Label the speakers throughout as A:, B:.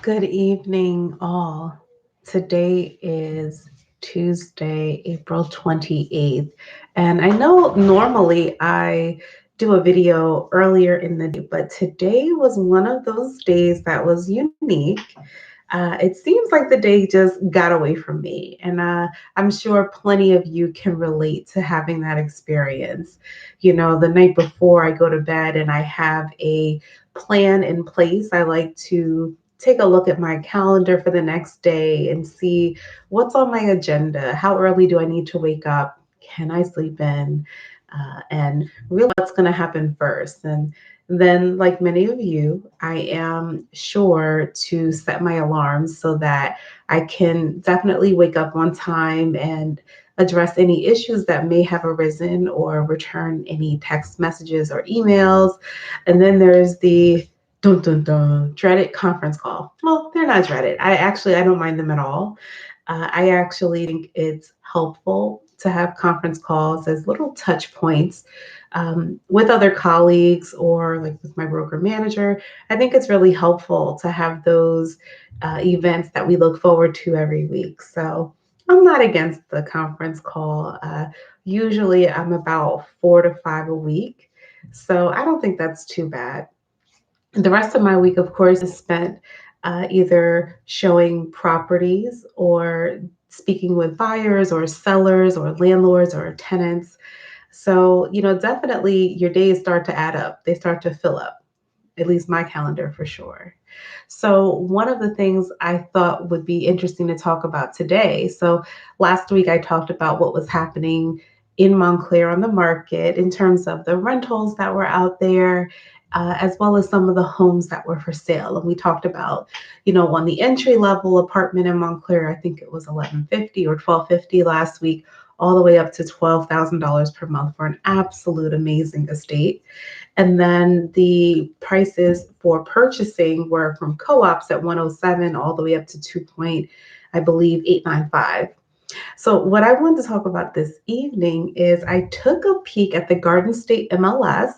A: Good evening, all. Today is Tuesday, April 28th. And I know normally I do a video earlier in the day, but today was one of those days that was unique. It seems like the day just got away from me. And I'm sure plenty of you can relate to having that experience. You know, the night before I go to bed and I have a plan in place, I like to take a look at my calendar for the next day and see what's on my agenda. How early do I need to wake up? Can I sleep in? And really, what's going to happen first? And then, like many of you, I am sure to set my alarms so that I can definitely wake up on time and address any issues that may have arisen or return any text messages or emails. And then there's the dun dun dun dreaded conference call. Well, they're not dreaded. I don't mind them at all. I actually think it's helpful to have conference calls as little touch points with other colleagues or like with my broker manager. I think it's really helpful to have those events that we look forward to every week. So I'm not against the conference call. Usually I'm about 4 to 5 a week. So I don't think that's too bad. The rest of my week, of course, is spent either showing properties or speaking with buyers or sellers or landlords or tenants. So, definitely your days start to add up. They start to fill up, at least my calendar for sure. So, one of the things I thought would be interesting to talk about today. So, last week I talked about what was happening in Montclair on the market in terms of the rentals that were out there. As well as some of the homes that were for sale. And we talked about, on the entry level apartment in Montclair, I think it was 1150 or 1250 last week, all the way up to $12,000 per month for an absolute amazing estate. And then the prices for purchasing were from co-ops at 107 all the way up to 2 point, I believe, 895. So what I wanted to talk about this evening is I took a peek at the Garden State MLS,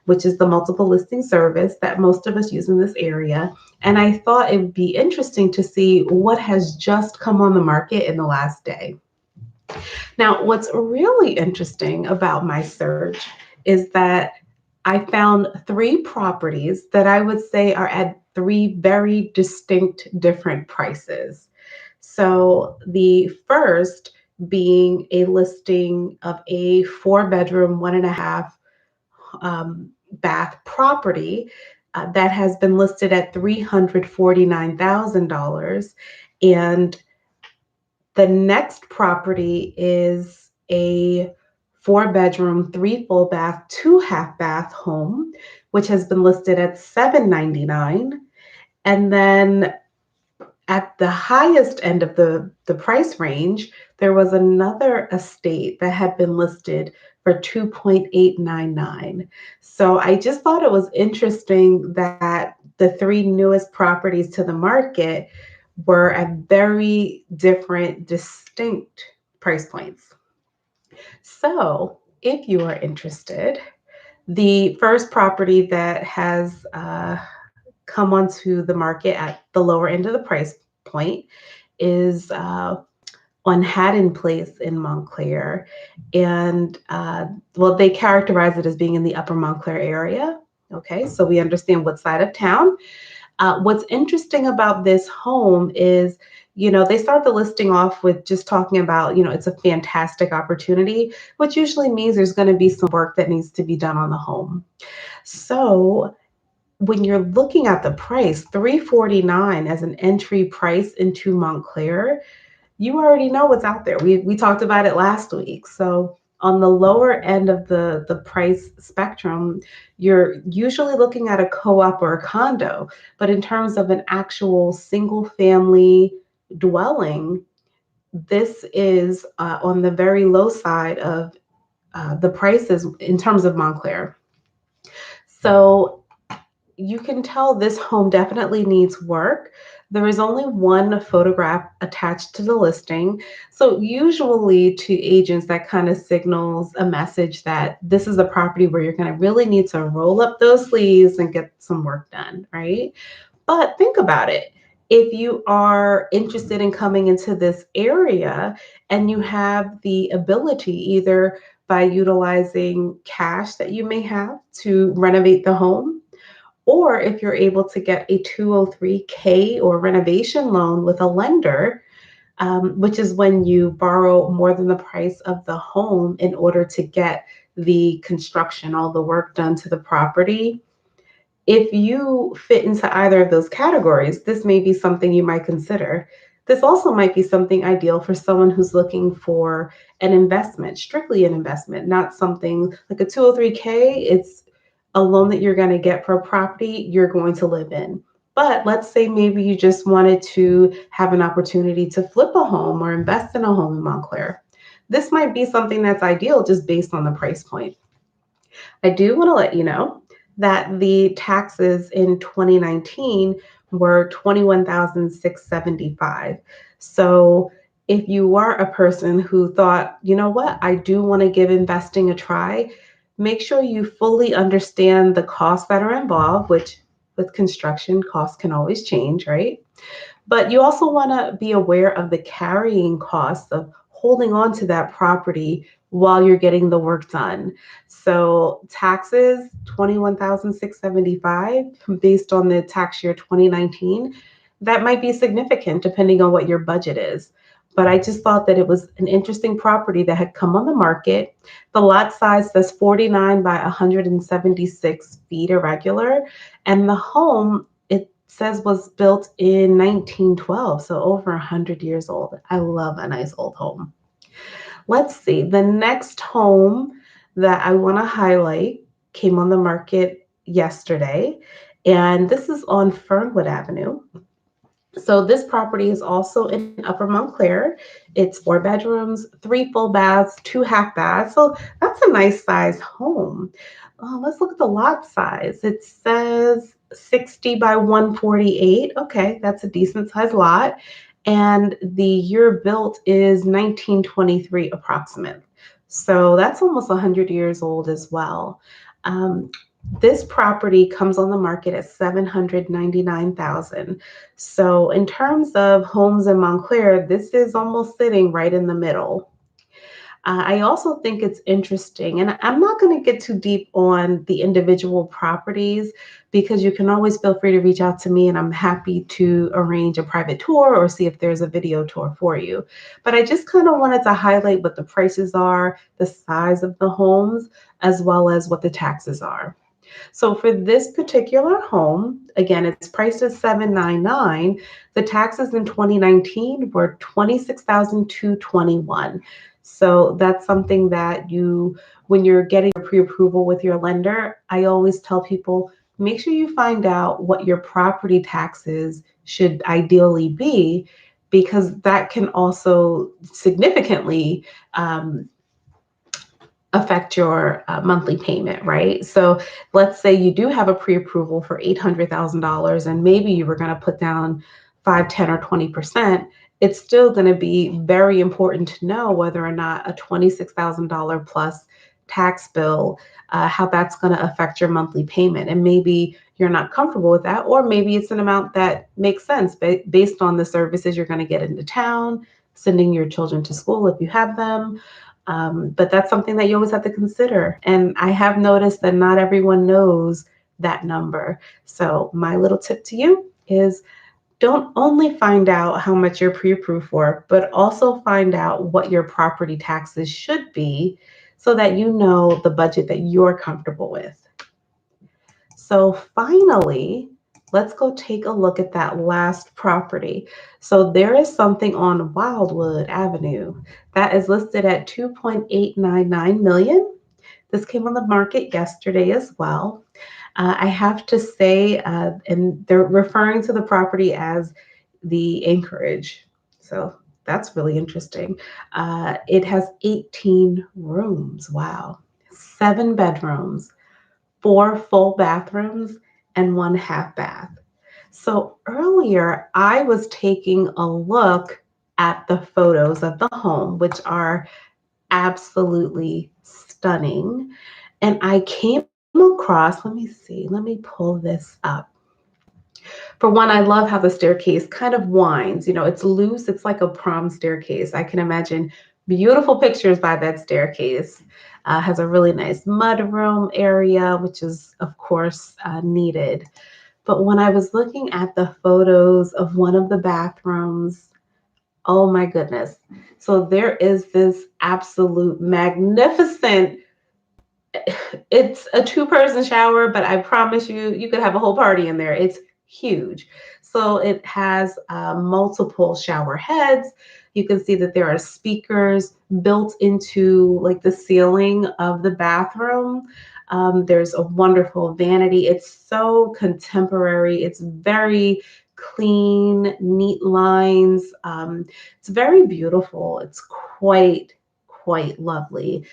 A: which is the multiple listing service that most of us use in this area. And I thought it would be interesting to see what has just come on the market in the last day. Now, what's really interesting about my search is that I found three properties that I would say are at three very distinct different prices. So the first being a listing of a 4 bedroom, 1.5 bath property that has been listed at $349,000. And the next property is a 4 bedroom, three full bath, two half bath home, which has been listed at $799. And then at the highest end of the price range, there was another estate that had been listed for 2.899. So I just thought it was interesting that the three newest properties to the market were at very different, distinct price points. So if you are interested, the first property that has come onto the market at the lower end of the price point is on Haddon Place in Montclair. And well, they characterize it as being in the upper Montclair area. Okay, so we understand what side of town. What's interesting about this home is, they start the listing off with just talking about, it's a fantastic opportunity, which usually means there's going to be some work that needs to be done on the home. So when you're looking at the price, 349 as an entry price into Montclair, you already know what's out there. We talked about it last week. So on the lower end of the price spectrum, you're usually looking at a co-op or a condo. But in terms of an actual single family dwelling, this is on the very low side of the prices in terms of Montclair. So you can tell this home definitely needs work. There is only one photograph attached to the listing. So usually to agents, that kind of signals a message that this is a property where you're going to really need to roll up those sleeves and get some work done, right? But think about it. If you are interested in coming into this area and you have the ability, either by utilizing cash that you may have to renovate the home, or if you're able to get a 203K or renovation loan with a lender, which is when you borrow more than the price of the home in order to get the construction, all the work done to the property. If you fit into either of those categories, this may be something you might consider. This also might be something ideal for someone who's looking for an investment, strictly an investment, not something like a 203K. It's a loan that you're going to get for a property you're going to live in. But let's say maybe you just wanted to have an opportunity to flip a home or invest in a home in Montclair. This might be something that's ideal just based on the price point. I do want to let you know that the taxes in 2019 were 21,675. So if you are a person who thought, you know what, I do want to give investing a try, make sure you fully understand the costs that are involved, which with construction, costs can always change, right? But you also want to be aware of the carrying costs of holding on to that property while you're getting the work done. So taxes, 21,675 based on the tax year 2019. That might be significant depending on what your budget is. But I just thought that it was an interesting property that had come on the market. The lot size says 49 by 176 feet irregular. And the home, it says, was built in 1912, so over 100 years old. I love a nice old home. Let's see, the next home that I want to highlight came on the market yesterday, and this is on Fernwood Avenue. So this property is also in Upper Montclair. It's 4 bedrooms, 3 full baths, 2 half baths. So that's a nice size home. Let's look at the lot size. It says 60 by 148. Okay, that's a decent size lot. And the year built is 1923 approximate. So that's almost 100 years old as well. Um, this property comes on the market at 799,000. So in terms of homes in Montclair, this is almost sitting right in the middle. I also think it's interesting, and I'm not going to get too deep on the individual properties because you can always feel free to reach out to me, and I'm happy to arrange a private tour or see if there's a video tour for you. But I just kind of wanted to highlight what the prices are, the size of the homes, as well as what the taxes are. So for this particular home, again, it's priced at 799. The taxes in 2019 were 26,221. So that's something that when you're getting a pre-approval with your lender, I always tell people, make sure you find out what your property taxes should ideally be, because that can also significantly affect your monthly payment, right? So let's say you do have a pre-approval for $800,000 and maybe you were going to put down 5, 10, or 20%. It's still going to be very important to know whether or not a $26,000 plus tax bill, how that's going to affect your monthly payment. And maybe you're not comfortable with that, or maybe it's an amount that makes sense based on the services you're going to get into town, sending your children to school if you have them. But that's something that you always have to consider. And I have noticed that not everyone knows that number. So my little tip to you is don't only find out how much you're pre-approved for, but also find out what your property taxes should be so that you know the budget that you're comfortable with. So finally, let's go take a look at that last property. So there is something on Wildwood Avenue that is listed at 2.899 million. This came on the market yesterday as well. I have to say, and they're referring to the property as the Anchorage. So that's really interesting. It has 18 rooms. Wow. 7 bedrooms, 4 full bathrooms, and 1 half bath. So earlier, I was taking a look at the photos of the home, which are absolutely stunning. And I came across, let me see, let me pull this up. For one, I love how the staircase kind of winds. It's loose. It's like a prom staircase. I can imagine beautiful pictures by that staircase. Has a really nice mudroom area, which is, of course, needed. But when I was looking at the photos of one of the bathrooms, oh my goodness. So there is this absolute magnificent, it's a two-person shower, but I promise you, you could have a whole party in there. It's huge. So it has multiple shower heads. You can see that there are speakers built into like the ceiling of the bathroom. There's a wonderful vanity. It's so contemporary. It's very clean, neat lines. It's very beautiful. It's quite lovely.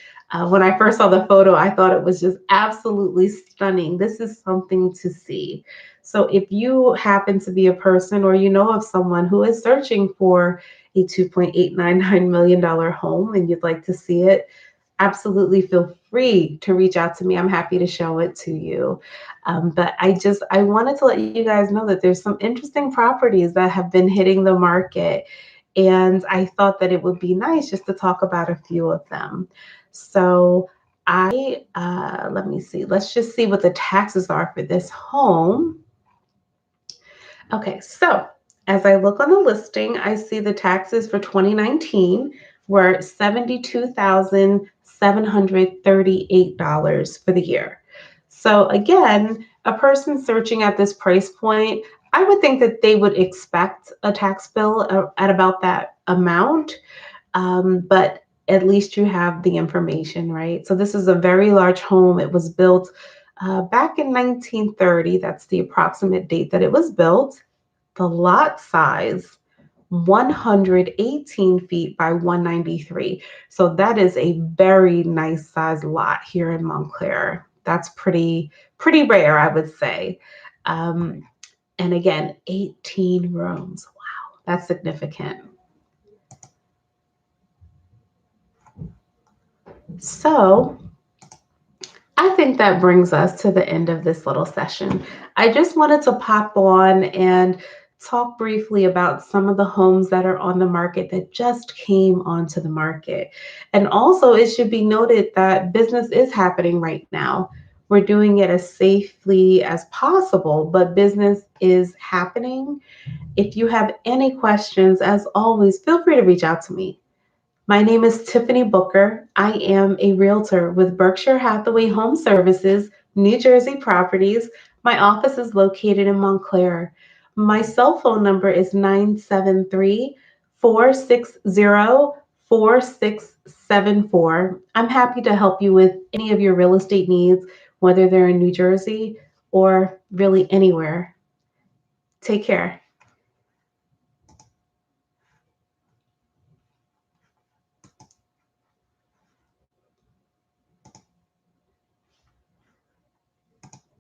A: When I first saw the photo, I thought it was just absolutely stunning. This is something to see. So if you happen to be a person or you know of someone who is searching for a $2.899 million home and you'd like to see it, absolutely feel free to reach out to me. I'm happy to show it to you. But I wanted to let you guys know that there's some interesting properties that have been hitting the market. And I thought that it would be nice just to talk about a few of them. So let me see, let's just see what the taxes are for this home. Okay, so as I look on the listing, I see the taxes for 2019 were $72,738 for the year. So again, a person searching at this price point, I would think that they would expect a tax bill at about that amount, but at least you have the information, right? So this is a very large home. It was built back in 1930. That's the approximate date that it was built. The lot size, 118 feet by 193. So that is a very nice size lot here in Montclair. That's pretty rare, I would say. And again, 18 rooms. Wow, that's significant. So I think that brings us to the end of this little session. I just wanted to pop on and talk briefly about some of the homes that are on the market that just came onto the market. And also, it should be noted that business is happening right now. We're doing it as safely as possible, but business is happening. If you have any questions, as always, feel free to reach out to me. My name is Tiffany Booker. I am a realtor with Berkshire Hathaway Home Services, New Jersey Properties. My office is located in Montclair. My cell phone number is 973-460-4674. I'm happy to help you with any of your real estate needs, whether they're in New Jersey or really anywhere. Take care.